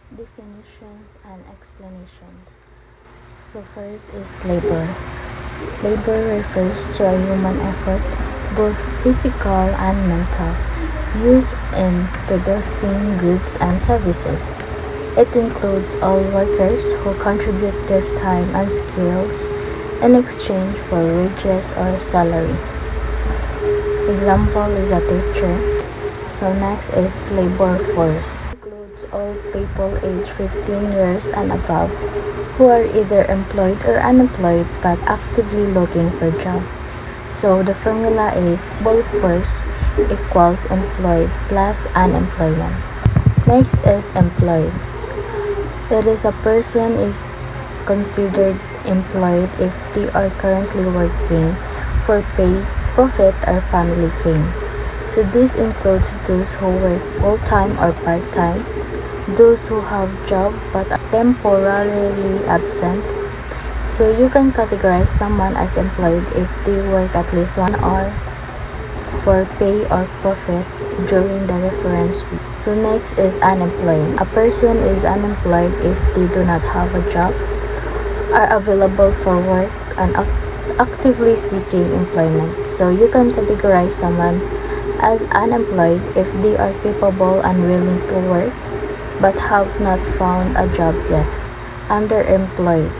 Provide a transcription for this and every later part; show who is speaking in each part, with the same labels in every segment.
Speaker 1: Definitions and explanations. So first is labor. Labor refers to a human effort, both physical and mental, used in producing goods and services. It includes all workers who contribute their time and skills in exchange for wages or salary. Example is a teacher. So next is labor force. Includes all people aged 15 years and above who are either employed or unemployed but actively looking for a job. So the formula is labor force equals employed plus unemployment. Next is employed. That is, a person is considered employed if they are currently working for pay, profit, or family gain. So this includes those who work full-time or part-time, those who have job but are temporarily absent. So you can categorize someone as employed if they work at least 1 hour for pay or profit during the reference week. So next is unemployed. A person is unemployed if they do not have a job, are available for work, and actively seeking employment. So you can categorize someone as unemployed if they are capable and willing to work but have not found a job yet. Underemployed.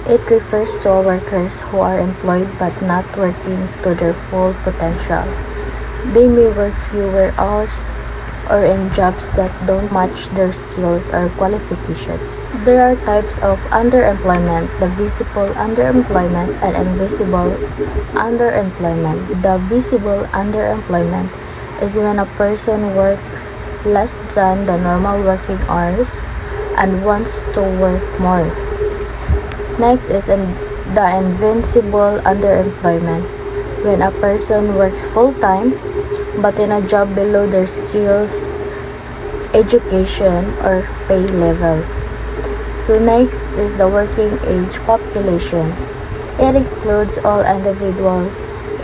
Speaker 1: It refers to workers who are employed but not working to their full potential. They may work fewer hours or in jobs that don't match their skills or qualifications. There are types of underemployment: the visible underemployment and invisible underemployment. The visible underemployment is when a person works less than the normal working hours and wants to work more. Next is the invincible underemployment, when a person works full-time but in a job below their skills, education, or pay level. So next is the working age population. It includes all individuals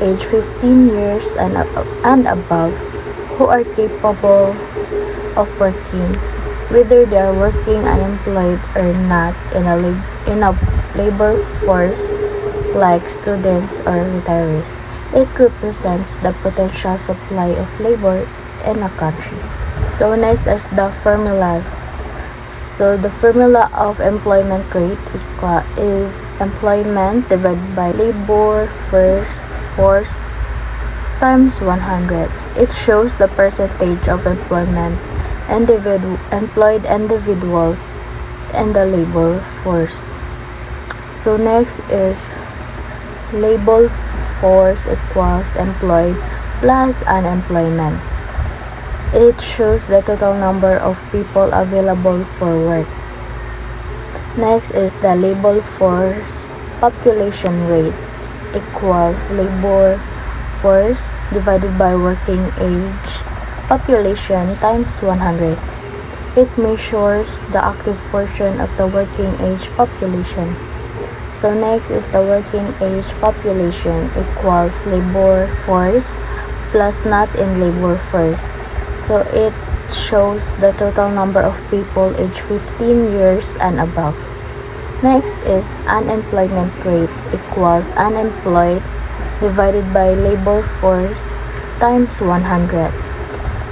Speaker 1: aged 15 years and above who are capable of working, whether they are working unemployed or not in a labor force like students or retirees. It represents the potential supply of labor in a country. So next is the formulas. So the formula of employment rate is employment divided by labor force times 100. It shows the percentage of employed individuals in the labor force. So next is labor force equals employed plus unemployment. It shows the total number of people available for work. Next is the labor force population rate equals labor force divided by working age population times 100. It measures the active portion of the working age population. So next is the working age population equals labor force plus not in labor force. So it shows the total number of people aged 15 years and above. Next is unemployment rate equals unemployed divided by labor force times 100.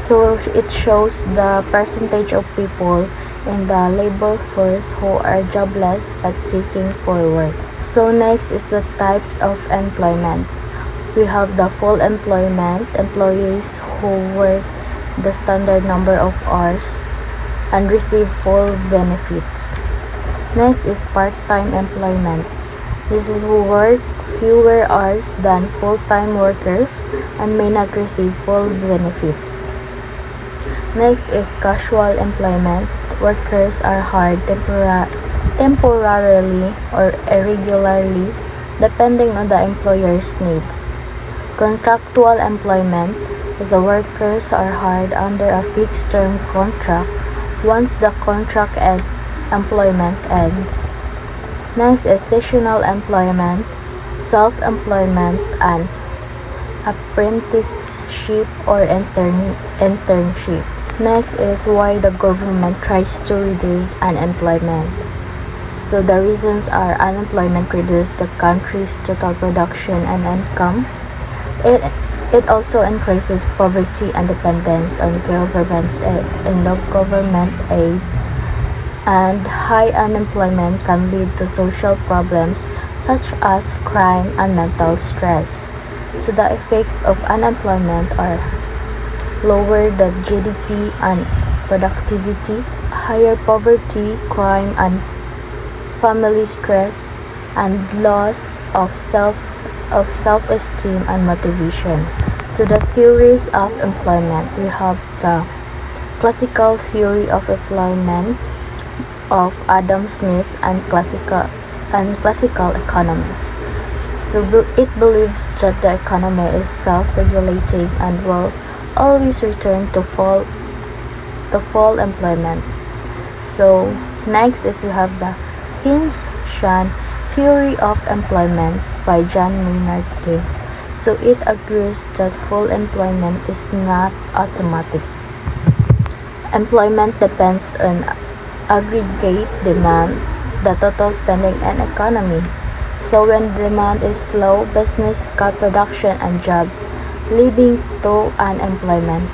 Speaker 1: So it shows the percentage of people in the labor force who are jobless but seeking for work. So next is the types of employment. We have the full employment, employees who work the standard number of hours and receive full benefits. Next is part-time employment. This is who work fewer hours than full-time workers and may not receive full benefits. Next is casual employment. Workers are hired temporarily or irregularly depending on the employer's needs. Contractual employment is the workers are hired under a fixed-term contract once the contract employment ends. Next is seasonal employment, self-employment, and apprenticeship or internship. Next is why the government tries to reduce unemployment. So the reasons are unemployment reduces the country's total production and income. It it also increases poverty and dependence on governments and no government aid, and high unemployment can lead to social problems such as crime and mental stress. So the effects of unemployment are lower the GDP and productivity, higher poverty, crime and family stress, and loss of self-esteem and motivation. So the theories of employment, we have the classical theory of employment of Adam Smith and classical economists. So it believes that the economy is self-regulating and will always return to full employment. So next is we have the Keynesian theory of employment by John Maynard Keynes. So it agrees that full employment is not automatic. Employment depends on aggregate demand, the total spending and economy. So when demand is low, business cut production and jobs, leading to unemployment.